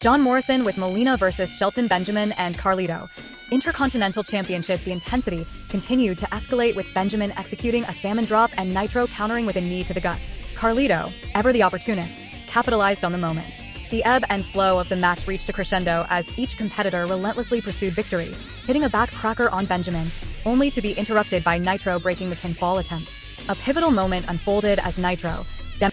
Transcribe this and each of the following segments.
John Morrison with Melina versus Shelton, Benjamin, and Carlito. Intercontinental Championship. The intensity continued to escalate with Benjamin executing a salmon drop and Nitro countering with a knee to the gut. Carlito, ever the opportunist, capitalized on the moment. The ebb and flow of the match reached a crescendo as each competitor relentlessly pursued victory, hitting a backcracker on Benjamin, only to be interrupted by Nitro breaking the pinfall attempt. A pivotal moment unfolded as Nitro,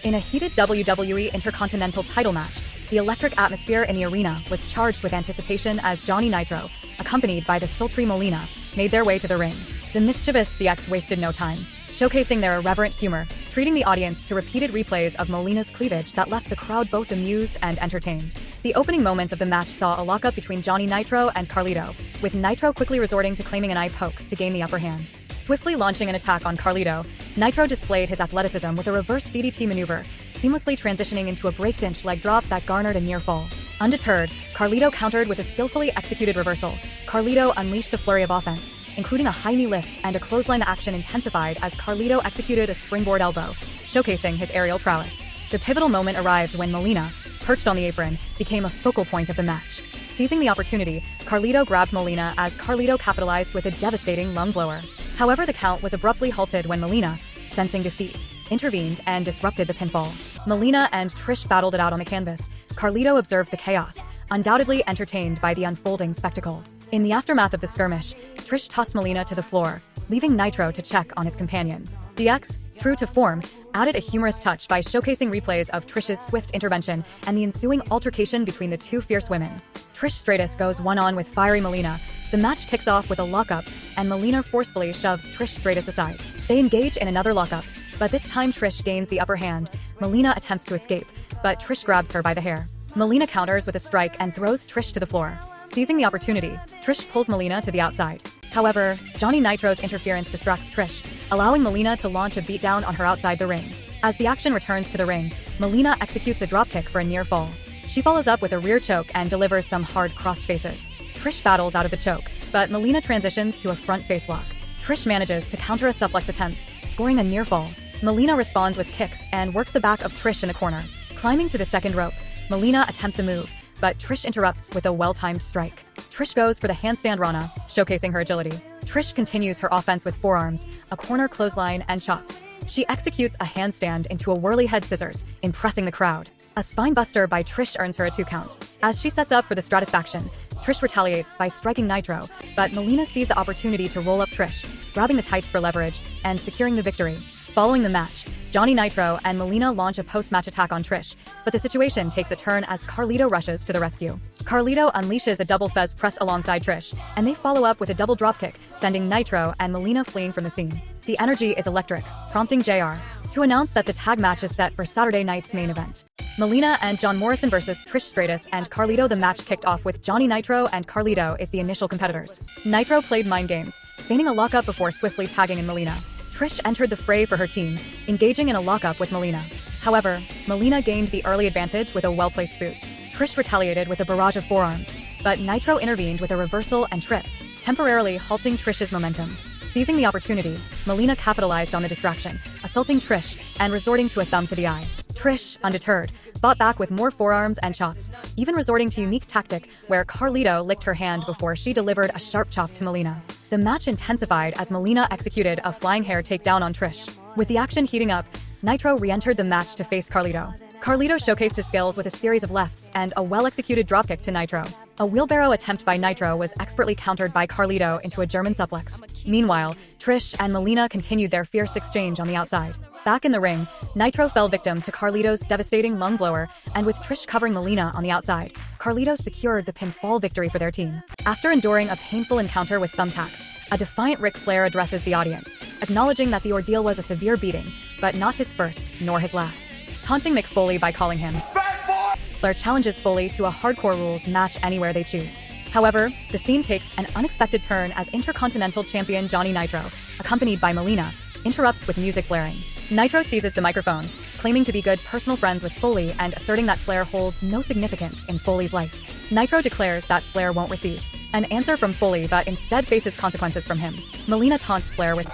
in a heated WWE Intercontinental title match. The electric atmosphere in the arena was charged with anticipation as Johnny Nitro, accompanied by the sultry Melina, made their way to the ring. The mischievous DX wasted no time, showcasing their irreverent humor, treating the audience to repeated replays of Melina's cleavage that left the crowd both amused and entertained. The opening moments of the match saw a lockup between Johnny Nitro and Carlito, with Nitro quickly resorting to claiming an eye poke to gain the upper hand. Swiftly launching an attack on Carlito, Nitro displayed his athleticism with a reverse DDT maneuver, seamlessly transitioning into a breakdance leg drop that garnered a near fall. Undeterred, Carlito countered with a skillfully executed reversal. Carlito unleashed a flurry of offense, including a high knee lift and a clothesline. Action intensified as Carlito executed a springboard elbow, showcasing his aerial prowess. The pivotal moment arrived when Melina, perched on the apron, became a focal point of the match. Seizing the opportunity, Carlito grabbed Melina as Carlito capitalized with a devastating lung blower. However, the count was abruptly halted when Melina, sensing defeat, intervened and disrupted the pinfall. Melina and Trish battled it out on the canvas. Carlito observed the chaos, undoubtedly entertained by the unfolding spectacle. In the aftermath of the skirmish, Trish tossed Melina to the floor, leaving Nitro to check on his companion. DX, true to form, added a humorous touch by showcasing replays of Trish's swift intervention and the ensuing altercation between the two fierce women. Trish Stratus goes one-on with fiery Melina. The match kicks off with a lockup, and Melina forcefully shoves Trish Stratus aside. They engage in another lockup, but this time Trish gains the upper hand. Melina attempts to escape, but Trish grabs her by the hair. Melina counters with a strike and throws Trish to the floor. Seizing the opportunity, Trish pulls Melina to the outside. However, Johnny Nitro's interference distracts Trish, allowing Melina to launch a beatdown on her outside the ring. As the action returns to the ring, Melina executes a dropkick for a near fall. She follows up with a rear choke and delivers some hard crossed faces. Trish battles out of the choke, but Melina transitions to a front face lock. Trish manages to counter a suplex attempt, scoring a near fall. Melina responds with kicks and works the back of Trish in a corner. Climbing to the second rope, Melina attempts a move, but Trish interrupts with a well-timed strike. Trish goes for the handstand Rana, showcasing her agility. Trish continues her offense with forearms, a corner clothesline, and chops. She executes a handstand into a whirly head scissors, impressing the crowd. A spinebuster by Trish earns her a 2 count. As she sets up for the Stratus faction, Trish retaliates by striking Nitro, but Melina sees the opportunity to roll up Trish, grabbing the tights for leverage and securing the victory. Following the match, Johnny Nitro and Melina launch a post-match attack on Trish, but the situation takes a turn as Carlito rushes to the rescue. Carlito unleashes a double fez press alongside Trish, and they follow up with a double dropkick, sending Nitro and Melina fleeing from the scene. The energy is electric, prompting JR to announce that the tag match is set for Saturday night's main event. Melina and John Morrison versus Trish Stratus and Carlito. The match kicked off with Johnny Nitro and Carlito as the initial competitors. Nitro played mind games, feigning a lockup before swiftly tagging in Melina. Trish entered the fray for her team, engaging in a lockup with Melina. However, Melina gained the early advantage with a well-placed boot. Trish retaliated with a barrage of forearms, but Nitro intervened with a reversal and trip, temporarily halting Trish's momentum. Seizing the opportunity, Melina capitalized on the distraction, assaulting Trish and resorting to a thumb to the eye. Trish, undeterred, fought back with more forearms and chops, even resorting to unique tactic where Carlito licked her hand before she delivered a sharp chop to Melina. The match intensified as Melina executed a flying hair takedown on Trish. With the action heating up, Nitro re-entered the match to face Carlito. Carlito showcased his skills with a series of lefts and a well-executed dropkick to Nitro. A wheelbarrow attempt by Nitro was expertly countered by Carlito into a German suplex. Meanwhile, Trish and Melina continued their fierce exchange on the outside. Back in the ring, Nitro fell victim to Carlito's devastating lung blower, and with Trish covering Melina on the outside, Carlito secured the pinfall victory for their team. After enduring a painful encounter with thumbtacks, a defiant Ric Flair addresses the audience, acknowledging that the ordeal was a severe beating, but not his first nor his last. Taunting Mick Foley by calling him Fat Boy, Flair challenges Foley to a hardcore rules match anywhere they choose. However, the scene takes an unexpected turn as Intercontinental Champion Johnny Nitro, accompanied by Melina, interrupts with music blaring. Nitro seizes the microphone, claiming to be good personal friends with Foley and asserting that Flair holds no significance in Foley's life. Nitro declares that Flair won't receive an answer from Foley but instead faces consequences from him. Melina taunts Flair with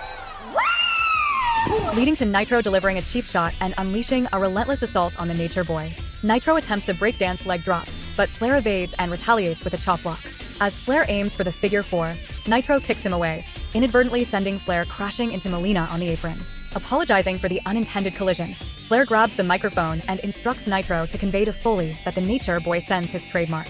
leading to Nitro delivering a cheap shot and unleashing a relentless assault on the Nature Boy. Nitro attempts a breakdance leg drop, but Flair evades and retaliates with a chop block. As Flair aims for the figure 4, Nitro kicks him away, inadvertently sending Flair crashing into Melina on the apron. Apologizing for the unintended collision, Flair grabs the microphone and instructs Nitro to convey to Foley that the Nature Boy sends his trademark.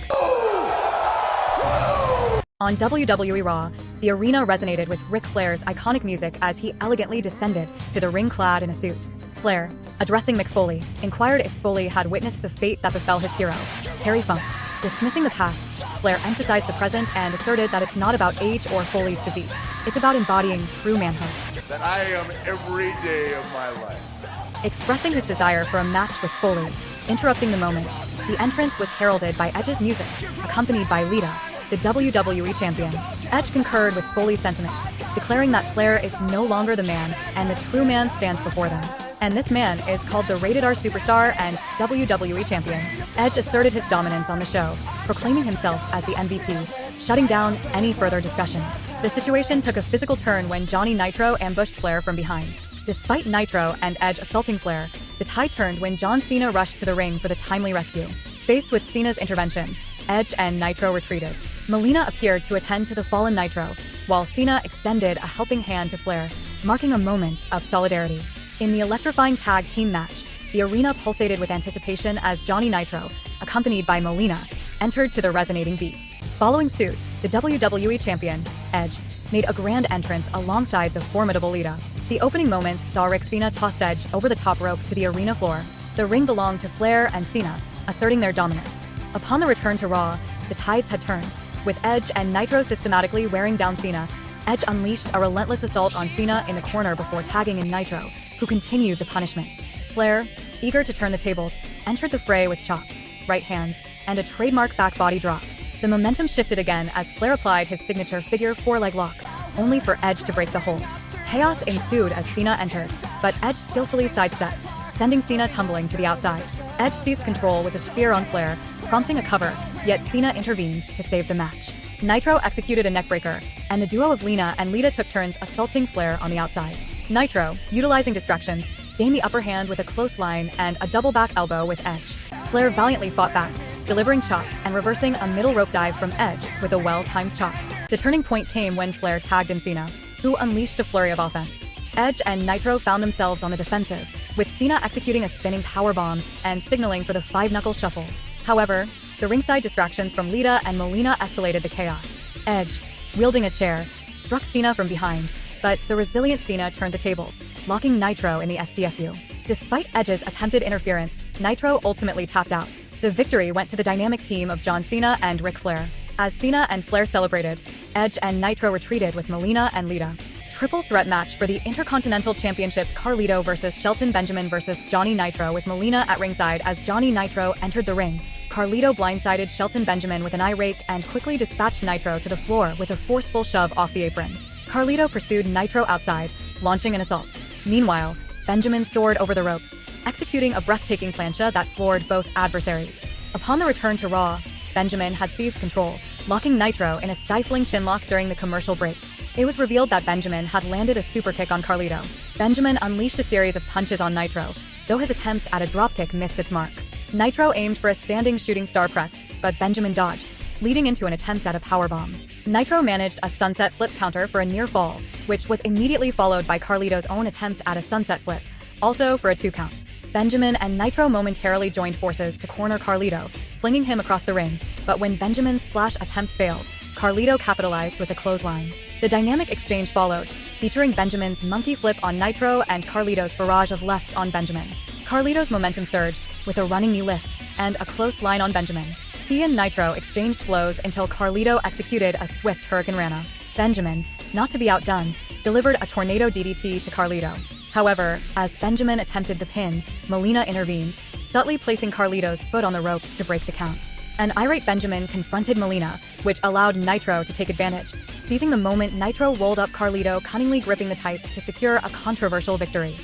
On WWE Raw, the arena resonated with Ric Flair's iconic music as he elegantly descended to the ring clad in a suit. Flair, addressing Mick Foley, inquired if Foley had witnessed the fate that befell his hero, Terry Funk. Dismissing the past, Flair emphasized the present and asserted that it's not about age or Foley's physique. It's about embodying true manhood. That I am every day of my life. Expressing his desire for a match with Foley, interrupting the moment, the entrance was heralded by Edge's music, accompanied by Lita, the WWE champion. Edge concurred with Foley's sentiments, declaring that Flair is no longer the man and the true man stands before them. And this man is called the Rated R Superstar and WWE Champion. Edge asserted his dominance on the show, proclaiming himself as the MVP, shutting down any further discussion. The situation took a physical turn when Johnny Nitro ambushed Flair from behind. Despite Nitro and Edge assaulting Flair, the tide turned when John Cena rushed to the ring for the timely rescue. Faced with Cena's intervention, Edge and Nitro retreated. Melina appeared to attend to the fallen Nitro, while Cena extended a helping hand to Flair, marking a moment of solidarity. In the electrifying tag team match, the arena pulsated with anticipation as Johnny Nitro, accompanied by Melina, entered to the resonating beat. Following suit, the WWE champion, Edge, made a grand entrance alongside the formidable Lita. The opening moments saw Cena tossed Edge over the top rope to the arena floor. The ring belonged to Flair and Cena, asserting their dominance. Upon the return to Raw, the tides had turned, with Edge and Nitro systematically wearing down Cena. Edge unleashed a relentless assault on Cena in the corner before tagging in Nitro, who continued the punishment. Flair, eager to turn the tables, entered the fray with chops, right hands, and a trademark back body drop. The momentum shifted again as Flair applied his signature figure 4-leg lock, only for Edge to break the hold. Chaos ensued as Cena entered, but Edge skillfully sidestepped, sending Cena tumbling to the outside. Edge seized control with a spear on Flair, prompting a cover, yet Cena intervened to save the match. Nitro executed a neckbreaker, and the duo of Lita and Lita took turns assaulting Flair on the outside. Nitro, utilizing distractions, gained the upper hand with a close line and a double back elbow with Edge. Flair valiantly fought back, delivering chops and reversing a middle rope dive from Edge with a well-timed chop. The turning point came when Flair tagged in Cena, who unleashed a flurry of offense. Edge and Nitro found themselves on the defensive, with Cena executing a spinning powerbomb and signaling for the 5-knuckle shuffle. However, the ringside distractions from Lita and Melina escalated the chaos. Edge, wielding a chair, struck Cena from behind, but the resilient Cena turned the tables, locking Nitro in the STFU. Despite Edge's attempted interference, Nitro ultimately tapped out. The victory went to the dynamic team of John Cena and Ric Flair. As Cena and Flair celebrated, Edge and Nitro retreated with Melina and Lita. Triple threat match for the Intercontinental Championship: Carlito versus Shelton, Benjamin versus Johnny Nitro, with Melina at ringside. As Johnny Nitro entered the ring, Carlito blindsided Shelton Benjamin with an eye rake and quickly dispatched Nitro to the floor with a forceful shove off the apron. Carlito pursued Nitro outside, launching an assault. Meanwhile, Benjamin soared over the ropes, executing a breathtaking plancha that floored both adversaries. Upon the return to Raw, Benjamin had seized control, locking Nitro in a stifling chinlock during the commercial break. It was revealed that Benjamin had landed a super kick on Carlito. Benjamin unleashed a series of punches on Nitro, though his attempt at a dropkick missed its mark. Nitro aimed for a standing shooting star press, but Benjamin dodged, leading into an attempt at a powerbomb. Nitro managed a sunset flip counter for a near fall, which was immediately followed by Carlito's own attempt at a sunset flip, also for a 2 count. Benjamin and Nitro momentarily joined forces to corner Carlito, flinging him across the ring, but when Benjamin's splash attempt failed, Carlito capitalized with a clothesline. The dynamic exchange followed, featuring Benjamin's monkey flip on Nitro and Carlito's barrage of lefts on Benjamin. Carlito's momentum surged, with a running knee lift and a close line on Benjamin. He and Nitro exchanged blows until Carlito executed a swift Hurricane Rana. Benjamin, not to be outdone, delivered a tornado DDT to Carlito. However, as Benjamin attempted the pin, Melina intervened, subtly placing Carlito's foot on the ropes to break the count. An irate Benjamin confronted Melina, which allowed Nitro to take advantage. Seizing the moment, Nitro rolled up Carlito, cunningly gripping the tights to secure a controversial victory.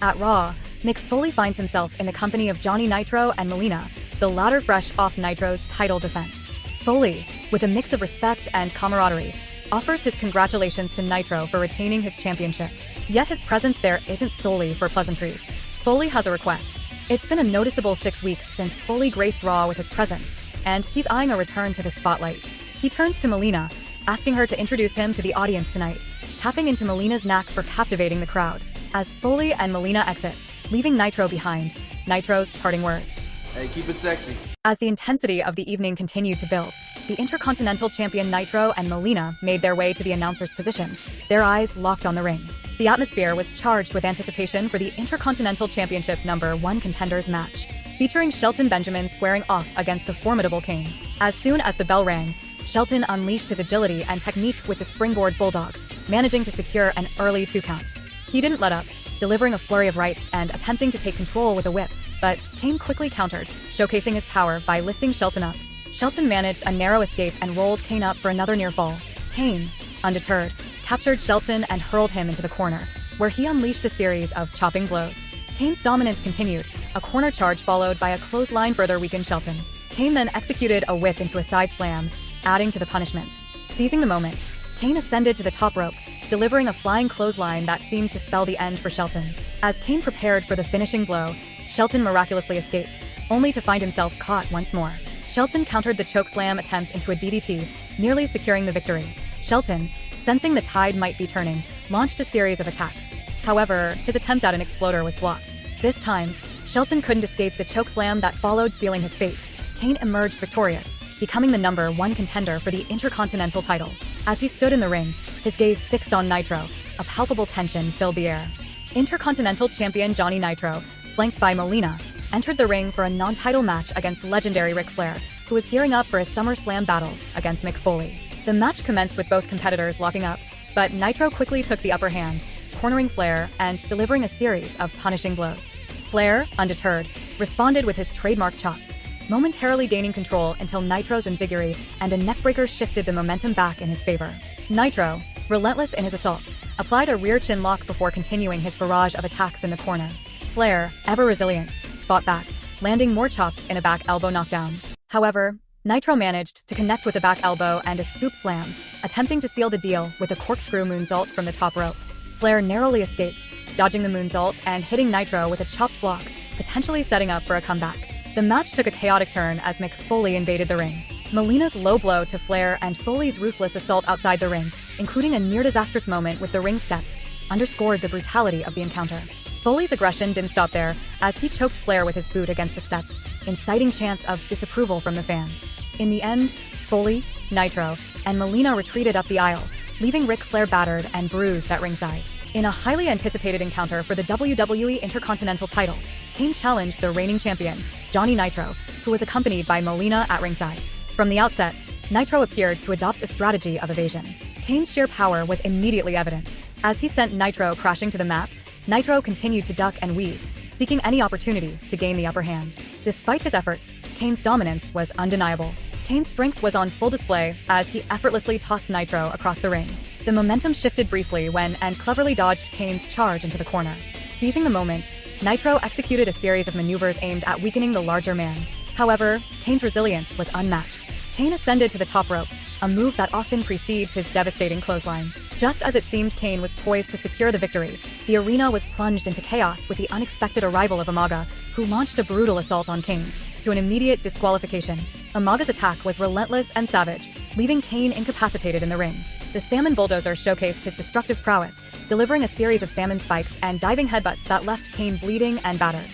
At Raw, Mick Foley finds himself in the company of Johnny Nitro and Melina, the latter fresh off Nitro's title defense. Foley, with a mix of respect and camaraderie, offers his congratulations to Nitro for retaining his championship. Yet his presence there isn't solely for pleasantries. Foley has a request. It's been a noticeable 6 weeks since Foley graced Raw with his presence, and he's eyeing a return to the spotlight. He turns to Melina, asking her to introduce him to the audience tonight, tapping into Melina's knack for captivating the crowd. As Foley and Melina exit, leaving Nitro behind, Nitro's parting words. Hey, keep it sexy. As the intensity of the evening continued to build, the Intercontinental Champion Nitro and Melina made their way to the announcer's position, their eyes locked on the ring. The atmosphere was charged with anticipation for the Intercontinental Championship #1 Contenders match, featuring Shelton Benjamin squaring off against the formidable Kane. As soon as the bell rang, Shelton unleashed his agility and technique with the springboard bulldog, managing to secure an early 2 count. He didn't let up, delivering a flurry of rights and attempting to take control with a whip, but Kane quickly countered, showcasing his power by lifting Shelton up. Shelton managed a narrow escape and rolled Kane up for another near fall. Kane, undeterred, captured Shelton and hurled him into the corner, where he unleashed a series of chopping blows. Kane's dominance continued, a corner charge followed by a clothesline further weakened Shelton. Kane then executed a whip into a side slam, adding to the punishment. Seizing the moment, Kane ascended to the top rope, delivering a flying clothesline that seemed to spell the end for Shelton. As Kane prepared for the finishing blow, Shelton miraculously escaped, only to find himself caught once more. Shelton countered the chokeslam attempt into a DDT, nearly securing the victory. Shelton, sensing the tide might be turning, launched a series of attacks. However, his attempt at an exploder was blocked. This time, Shelton couldn't escape the chokeslam that followed, sealing his fate. Kane emerged victorious, becoming the #1 contender for the Intercontinental title. As he stood in the ring, his gaze fixed on Nitro, a palpable tension filled the air. Intercontinental champion Johnny Nitro, flanked by Melina, entered the ring for a non-title match against legendary Ric Flair, who was gearing up for his SummerSlam battle against Mick Foley. The match commenced with both competitors locking up, but Nitro quickly took the upper hand, cornering Flair and delivering a series of punishing blows. Flair, undeterred, responded with his trademark chops, momentarily gaining control until Nitro's enziguri and a neckbreaker shifted the momentum back in his favor. Nitro, relentless in his assault, applied a rear chin lock before continuing his barrage of attacks in the corner. Flair, ever resilient, fought back, landing more chops in a back elbow knockdown. However, Nitro managed to connect with a back elbow and a scoop slam, attempting to seal the deal with a corkscrew moonsault from the top rope. Flair narrowly escaped, dodging the moonsault and hitting Nitro with a chopped block, potentially setting up for a comeback. The match took a chaotic turn as Mick Foley invaded the ring. Melina's low blow to Flair and Foley's ruthless assault outside the ring, including a near-disastrous moment with the ring steps, underscored the brutality of the encounter. Foley's aggression didn't stop there, as he choked Flair with his boot against the steps, inciting chants of disapproval from the fans. In the end, Foley, Nitro, and Melina retreated up the aisle, leaving Ric Flair battered and bruised at ringside. In a highly anticipated encounter for the WWE Intercontinental title, Kane challenged the reigning champion, Johnny Nitro, who was accompanied by Melina at ringside. From the outset, Nitro appeared to adopt a strategy of evasion. Kane's sheer power was immediately evident. As he sent Nitro crashing to the mat, Nitro continued to duck and weave, seeking any opportunity to gain the upper hand. Despite his efforts, Kane's dominance was undeniable. Kane's strength was on full display as he effortlessly tossed Nitro across the ring. The momentum shifted briefly when and cleverly dodged Kane's charge into the corner. Seizing the moment, Nitro executed a series of maneuvers aimed at weakening the larger man. However, Kane's resilience was unmatched. Kane ascended to the top rope, a move that often precedes his devastating clothesline. Just as it seemed Kane was poised to secure the victory, the arena was plunged into chaos with the unexpected arrival of Umaga, who launched a brutal assault on Kane, to an immediate disqualification. Umaga's attack was relentless and savage, leaving Kane incapacitated in the ring. The Salmon Bulldozer showcased his destructive prowess, delivering a series of salmon spikes and diving headbutts that left Kane bleeding and battered.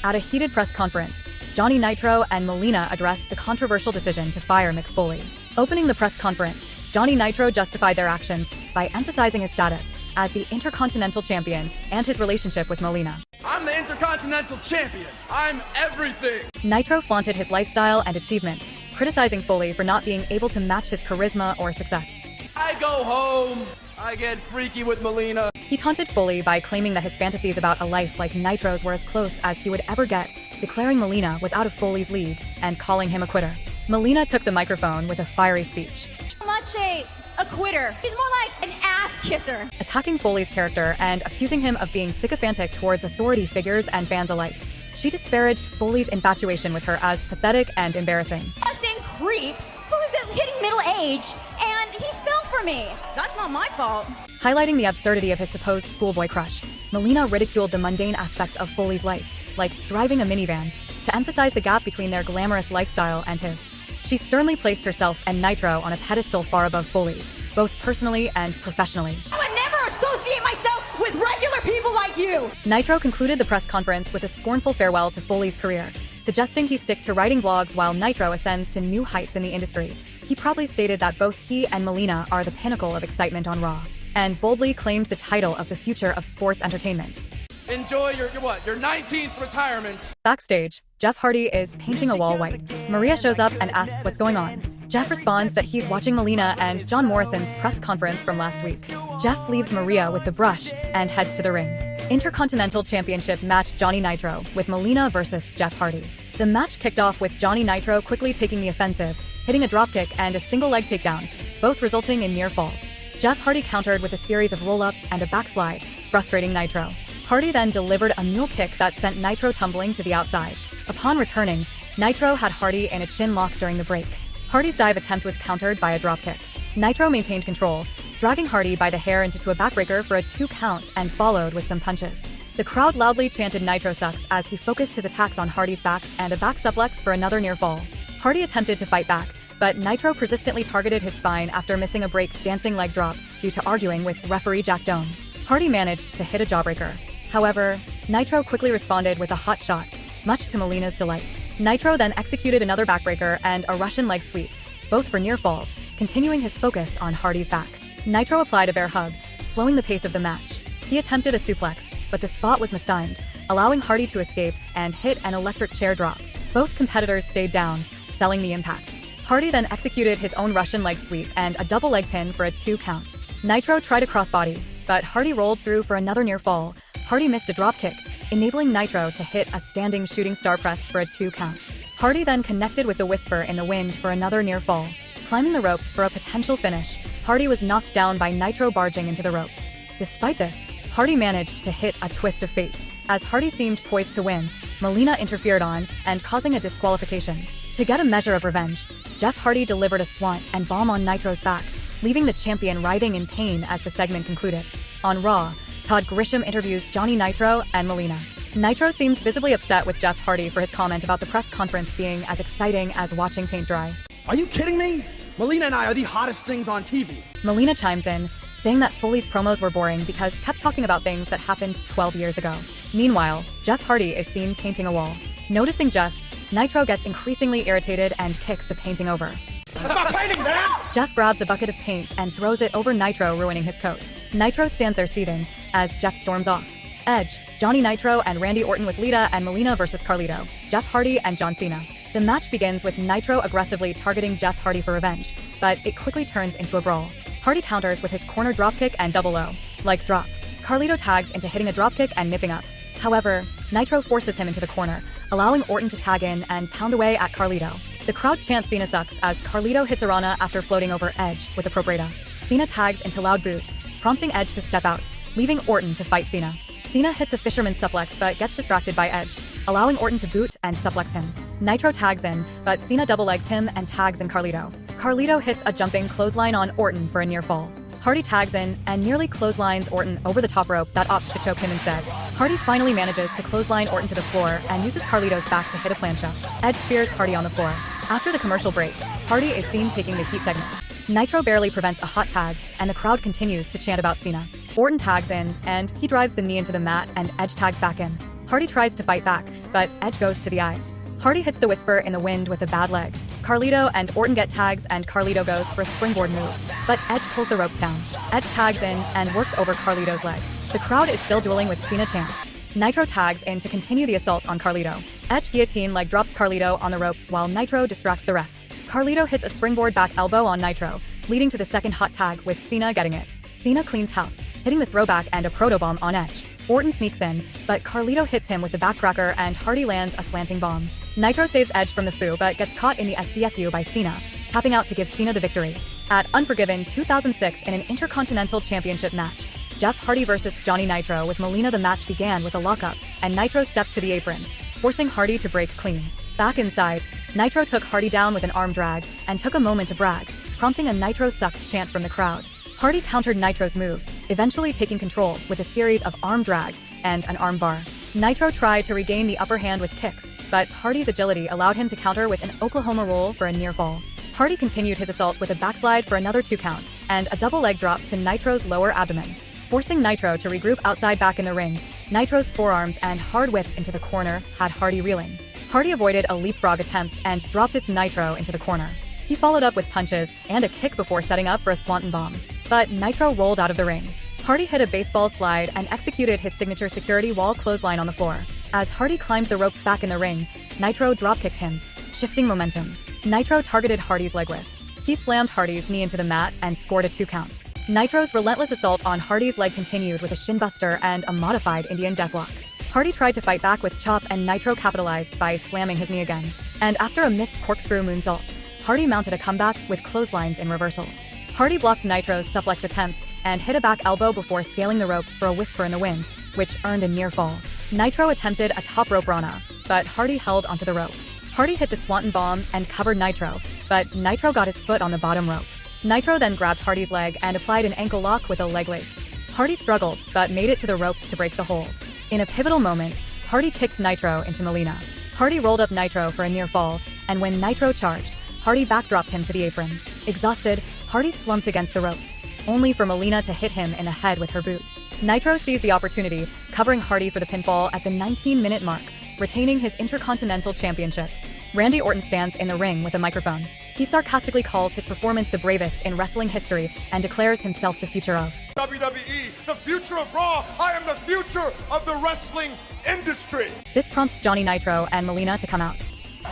At a heated press conference, Johnny Nitro and Melina addressed the controversial decision to fire Mick Foley. Opening the press conference, Johnny Nitro justified their actions by emphasizing his status as the Intercontinental Champion and his relationship with Melina. I'm the Intercontinental Champion. I'm everything. Nitro flaunted his lifestyle and achievements, criticizing Foley for not being able to match his charisma or success. I go home. I get freaky with Melina. He taunted Foley by claiming that his fantasies about a life like Nitro's were as close as he would ever get, declaring Melina was out of Foley's league and calling him a quitter. Melina took the microphone with a fiery speech. Much a quitter. He's more like an ass kisser. Attacking Foley's character and accusing him of being sycophantic towards authority figures and fans alike. She disparaged Foley's infatuation with her as pathetic and embarrassing. Disgusting creep who's hitting middle age, and he fell for me. That's not my fault. Highlighting the absurdity of his supposed schoolboy crush, Melina ridiculed the mundane aspects of Foley's life, like driving a minivan, to emphasize the gap between their glamorous lifestyle and his. She sternly placed herself and Nitro on a pedestal far above Foley, both personally and professionally. I would never associate myself with regular people like you! Nitro concluded the press conference with a scornful farewell to Foley's career, suggesting he stick to writing blogs while Nitro ascends to new heights in the industry. He proudly stated that both he and Melina are the pinnacle of excitement on Raw, and boldly claimed the title of the future of sports entertainment. Enjoy your 19th retirement. Backstage, Jeff Hardy is painting a wall white. Maria shows up and asks what's going on. Jeff responds that he's watching Melina and John Morrison's press conference from last week. Jeff leaves Maria with the brush and heads to the ring. Intercontinental Championship match Johnny Nitro with Melina versus Jeff Hardy. The match kicked off with Johnny Nitro quickly taking the offensive, hitting a dropkick and a single leg takedown, both resulting in near falls. Jeff Hardy countered with a series of roll-ups and a backslide, frustrating Nitro. Hardy then delivered a mule kick that sent Nitro tumbling to the outside. Upon returning, Nitro had Hardy in a chin lock during the break. Hardy's dive attempt was countered by a dropkick. Nitro maintained control, dragging Hardy by the hair into a backbreaker for a 2 count and followed with some punches. The crowd loudly chanted Nitro sucks as he focused his attacks on Hardy's backs and a back suplex for another near fall. Hardy attempted to fight back, but Nitro persistently targeted his spine after missing a break dancing leg drop due to arguing with referee Jack Doan. Hardy managed to hit a jawbreaker. However, Nitro quickly responded with a hot shot, much to Melina's delight. Nitro then executed another backbreaker and a Russian leg sweep, both for near falls, continuing his focus on Hardy's back. Nitro applied a bear hug, slowing the pace of the match. He attempted a suplex, but the spot was mistimed, allowing Hardy to escape and hit an electric chair drop. Both competitors stayed down, selling the impact. Hardy then executed his own Russian leg sweep and a double leg pin for a 2 count. Nitro tried a crossbody, but Hardy rolled through for another near fall. Hardy missed a dropkick, enabling Nitro to hit a standing shooting star press for a 2 count. Hardy then connected with the Whisper in the wind for another near fall. Climbing the ropes for a potential finish, Hardy was knocked down by Nitro barging into the ropes. Despite this, Hardy managed to hit a twist of fate. As Hardy seemed poised to win, Melina interfered on and causing a disqualification. To get a measure of revenge, Jeff Hardy delivered a swant and bomb on Nitro's back, leaving the champion writhing in pain as the segment concluded. On Raw, Todd Grisham interviews Johnny Nitro and Melina. Nitro seems visibly upset with Jeff Hardy for his comment about the press conference being as exciting as watching paint dry. Are you kidding me? Melina and I are the hottest things on TV. Melina chimes in, saying that Foley's promos were boring because kept talking about things that happened 12 years ago. Meanwhile, Jeff Hardy is seen painting a wall. Noticing Jeff, Nitro gets increasingly irritated and kicks the painting over. That's not painting, man! Jeff grabs a bucket of paint and throws it over Nitro, ruining his coat. Nitro stands there seething as Jeff storms off. Edge, Johnny Nitro and Randy Orton with Lita and Melina versus Carlito, Jeff Hardy and John Cena. The match begins with Nitro aggressively targeting Jeff Hardy for revenge, but it quickly turns into a brawl. Hardy counters with his corner dropkick and double low, like drop. Carlito tags into hitting a dropkick and nipping up. However, Nitro forces him into the corner, allowing Orton to tag in and pound away at Carlito. The crowd chants Cena sucks as Carlito hits a Rana after floating over Edge with a Pro Breda. Cena tags into loud boos, prompting Edge to step out, leaving Orton to fight Cena. Cena hits a fisherman's suplex but gets distracted by Edge, allowing Orton to boot and suplex him. Nitro tags in, but Cena double legs him and tags in Carlito. Carlito hits a jumping clothesline on Orton for a near fall. Hardy tags in and nearly clotheslines Orton over the top rope that opts to choke him instead. Hardy finally manages to clothesline Orton to the floor and uses Carlito's back to hit a plancha. Edge spears Hardy on the floor. After the commercial break, Hardy is seen taking the heat segment. Nitro barely prevents a hot tag, and the crowd continues to chant about Cena. Orton tags in, and he drives the knee into the mat, and Edge tags back in. Hardy tries to fight back, but Edge goes to the eyes. Hardy hits the Whisper in the wind with a bad leg. Carlito and Orton get tags, and Carlito goes for a springboard move, but Edge pulls the ropes down. Edge tags in and works over Carlito's leg. The crowd is still dueling with Cena chants. Nitro tags in to continue the assault on Carlito. Edge guillotine leg drops Carlito on the ropes while Nitro distracts the ref. Carlito hits a springboard back elbow on Nitro, leading to the second hot tag with Cena getting it. Cena cleans house, hitting the throwback and a protobomb on Edge. Orton sneaks in, but Carlito hits him with the backcracker and Hardy lands a slanting bomb. Nitro saves Edge from the Fu but gets caught in the SDFU by Cena, tapping out to give Cena the victory. At Unforgiven 2006 in an Intercontinental Championship match, Jeff Hardy versus Johnny Nitro with Melina, the match began with a lockup, and Nitro stepped to the apron, forcing Hardy to break clean. Back inside, Nitro took Hardy down with an arm drag and took a moment to brag, prompting a Nitro sucks chant from the crowd. Hardy countered Nitro's moves, eventually taking control with a series of arm drags and an arm bar. Nitro tried to regain the upper hand with kicks, but Hardy's agility allowed him to counter with an Oklahoma roll for a near fall. Hardy continued his assault with a backslide for another 2 count, and a double leg drop to Nitro's lower abdomen, forcing Nitro to regroup outside back in the ring. Nitro's forearms and hard whips into the corner had Hardy reeling. Hardy avoided a leapfrog attempt and dropped its Nitro into the corner. He followed up with punches and a kick before setting up for a swanton bomb, but Nitro rolled out of the ring. Hardy hit a baseball slide and executed his signature security wall clothesline on the floor. As Hardy climbed the ropes back in the ring, Nitro dropkicked him, shifting momentum. Nitro targeted Hardy's leg width. He slammed Hardy's knee into the mat and scored a 2 count. Nitro's relentless assault on Hardy's leg continued with a shinbuster and a modified Indian deathlock. Hardy tried to fight back with chop, and Nitro capitalized by slamming his knee again. And after a missed corkscrew moonsault, Hardy mounted a comeback with clotheslines in reversals. Hardy blocked Nitro's suplex attempt and hit a back elbow before scaling the ropes for a whisper in the wind, which earned a near fall. Nitro attempted a top rope Rana, but Hardy held onto the rope. Hardy hit the swanton bomb and covered Nitro, but Nitro got his foot on the bottom rope. Nitro then grabbed Hardy's leg and applied an ankle lock with a leg lace. Hardy struggled, but made it to the ropes to break the hold. In a pivotal moment, Hardy kicked Nitro into Melina. Hardy rolled up Nitro for a near fall, and when Nitro charged, Hardy backdropped him to the apron. Exhausted, Hardy slumped against the ropes, only for Melina to hit him in the head with her boot. Nitro seized the opportunity, covering Hardy for the pinfall at the 19-minute mark, retaining his Intercontinental Championship. Randy Orton stands in the ring with a microphone. He sarcastically calls his performance the bravest in wrestling history and declares himself the future of WWE, the future of Raw. I am the future of the wrestling industry. This prompts Johnny Nitro and Melina to come out.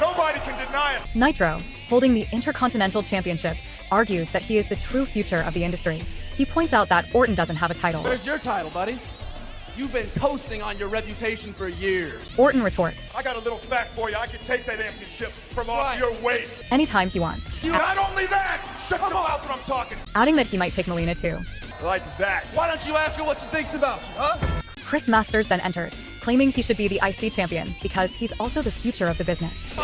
Nobody can deny it. Nitro, holding the Intercontinental Championship, argues that he is the true future of the industry. He points out that Orton doesn't have a title. Where's your title, buddy? You've been coasting on your reputation for years. Orton retorts, I got a little fact for you. I can take that championship from off your waist. anytime he wants, Not only that, shut your mouth when I'm talking. adding that he might take Melina too. Like that. Why don't you ask her what she thinks about you, huh? Chris Masters then enters, claiming he should be the IC champion because he's also the future of the business. Hey,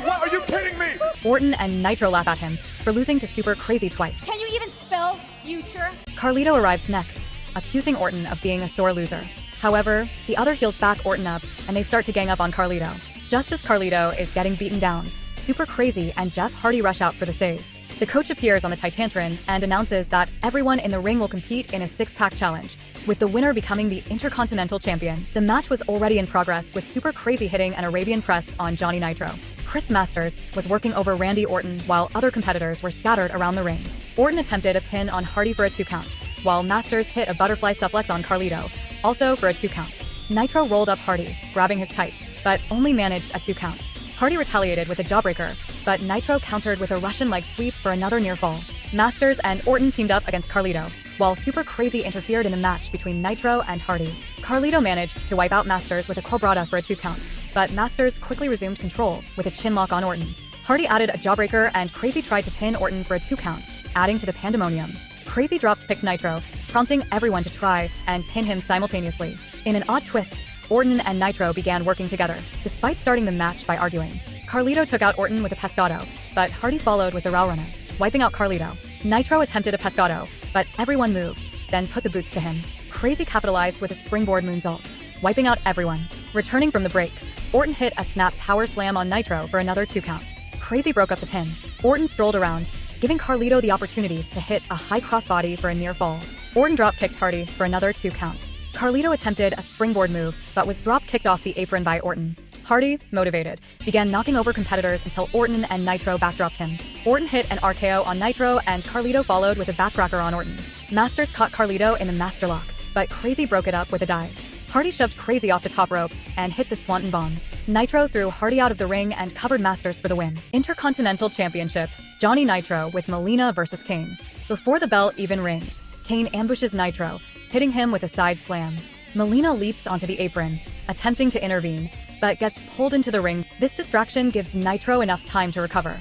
what? Are you kidding me? Orton and Nitro laugh at him for losing to Super Crazy twice. Can you even spell future? Carlito arrives next, accusing Orton of being a sore loser. However, the other heels back Orton up and they start to gang up on Carlito. Just as Carlito is getting beaten down, Super Crazy and Jeff Hardy rush out for the save. The coach appears on the Titantron and announces that everyone in the ring will compete in a 6-pack challenge, with the winner becoming the Intercontinental Champion. The match was already in progress, with Super Crazy hitting an Arabian press on Johnny Nitro. Chris Masters was working over Randy Orton while other competitors were scattered around the ring. Orton attempted a pin on Hardy for a 2 count, while Masters hit a butterfly suplex on Carlito, also for a 2 count. Nitro rolled up Hardy, grabbing his tights, but only managed a 2 count. Hardy retaliated with a jawbreaker, but Nitro countered with a Russian leg sweep for another near fall. Masters and Orton teamed up against Carlito, while Super Crazy interfered in the match between Nitro and Hardy. Carlito managed to wipe out Masters with a Cobrata for a 2 count, but Masters quickly resumed control with a chinlock on Orton. Hardy added a jawbreaker and Crazy tried to pin Orton for a 2 count, adding to the pandemonium. Crazy dropped-kicked Nitro, prompting everyone to try and pin him simultaneously. In an odd twist, Orton and Nitro began working together, despite starting the match by arguing. Carlito took out Orton with a pescado, but Hardy followed with the Raurana, wiping out Carlito. Nitro attempted a pescado, but everyone moved, then put the boots to him. Crazy capitalized with a springboard moonsault, wiping out everyone. Returning from the break, Orton hit a snap power slam on Nitro for another 2 count. Crazy broke up the pin. Orton strolled around, giving Carlito the opportunity to hit a high crossbody for a near fall. Orton drop-kicked Hardy for another 2 count. Carlito attempted a springboard move, but was drop-kicked off the apron by Orton. Hardy, motivated, began knocking over competitors until Orton and Nitro backdropped him. Orton hit an RKO on Nitro, and Carlito followed with a backcracker on Orton. Masters caught Carlito in the master lock, but Crazy broke it up with a dive. Hardy shoved Crazy off the top rope and hit the Swanton Bomb. Nitro threw Hardy out of the ring and covered Masters for the win. Intercontinental Championship, Johnny Nitro with Melina versus Kane. Before the bell even rings, Kane ambushes Nitro, hitting him with a side slam. Melina leaps onto the apron, attempting to intervene, but gets pulled into the ring. This distraction gives Nitro enough time to recover.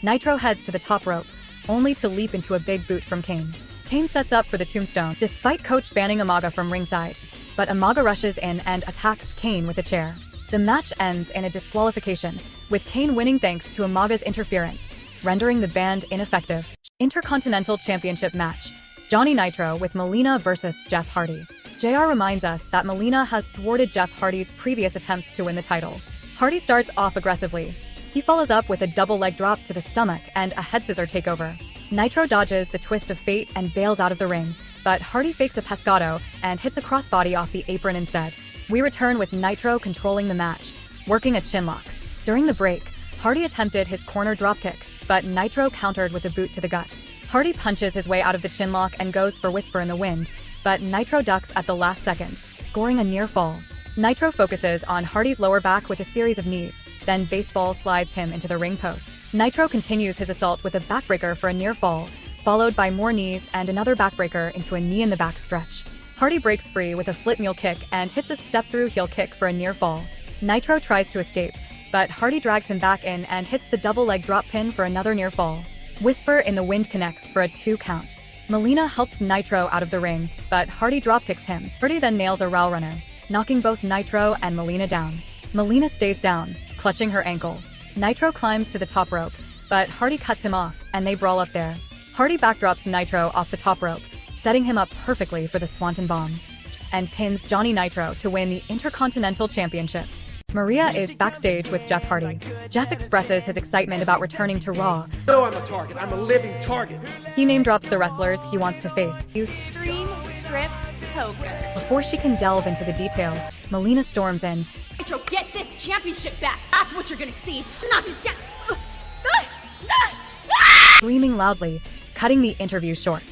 Nitro heads to the top rope, only to leap into a big boot from Kane. Kane sets up for the tombstone, despite coach banning Umaga from ringside, but Umaga rushes in and attacks Kane with a chair. The match ends in a disqualification, with Kane winning thanks to Umaga's interference, rendering the band ineffective. Intercontinental Championship match, Johnny Nitro with Melina versus Jeff Hardy. JR reminds us that Melina has thwarted Jeff Hardy's previous attempts to win the title. Hardy starts off aggressively. He follows up with a double leg drop to the stomach and a head scissor takeover. Nitro dodges the twist of fate and bails out of the ring, but Hardy fakes a pescado and hits a crossbody off the apron instead. We return with Nitro controlling the match, working a chinlock. During the break, Hardy attempted his corner dropkick, but Nitro countered with a boot to the gut. Hardy punches his way out of the chinlock and goes for Whisper in the Wind, but Nitro ducks at the last second, scoring a near fall. Nitro focuses on Hardy's lower back with a series of knees, then baseball slides him into the ring post. Nitro continues his assault with a backbreaker for a near fall, followed by more knees and another backbreaker into a knee in the back stretch. Hardy breaks free with a flip mule kick and hits a step-through heel kick for a near fall. Nitro tries to escape, but Hardy drags him back in and hits the double leg drop pin for another near fall. Whisper in the Wind connects for a 2 count. Melina helps Nitro out of the ring, but Hardy dropkicks him. Hardy then nails a Rail Runner, knocking both Nitro and Melina down. Melina stays down, clutching her ankle. Nitro climbs to the top rope, but Hardy cuts him off, and they brawl up there. Hardy backdrops Nitro off the top rope, setting him up perfectly for the Swanton Bomb, and pins Johnny Nitro to win the Intercontinental Championship. Maria is backstage with Jeff Hardy. Jeff expresses his excitement about returning to Raw. No, I'm a target. I'm a living target. He name-drops the wrestlers he wants to face. Extreme strip poker. Before she can delve into the details, Melina storms in, Nitro, get this championship back. That's what you're gonna see. Knock this down. screaming loudly, cutting the interview short.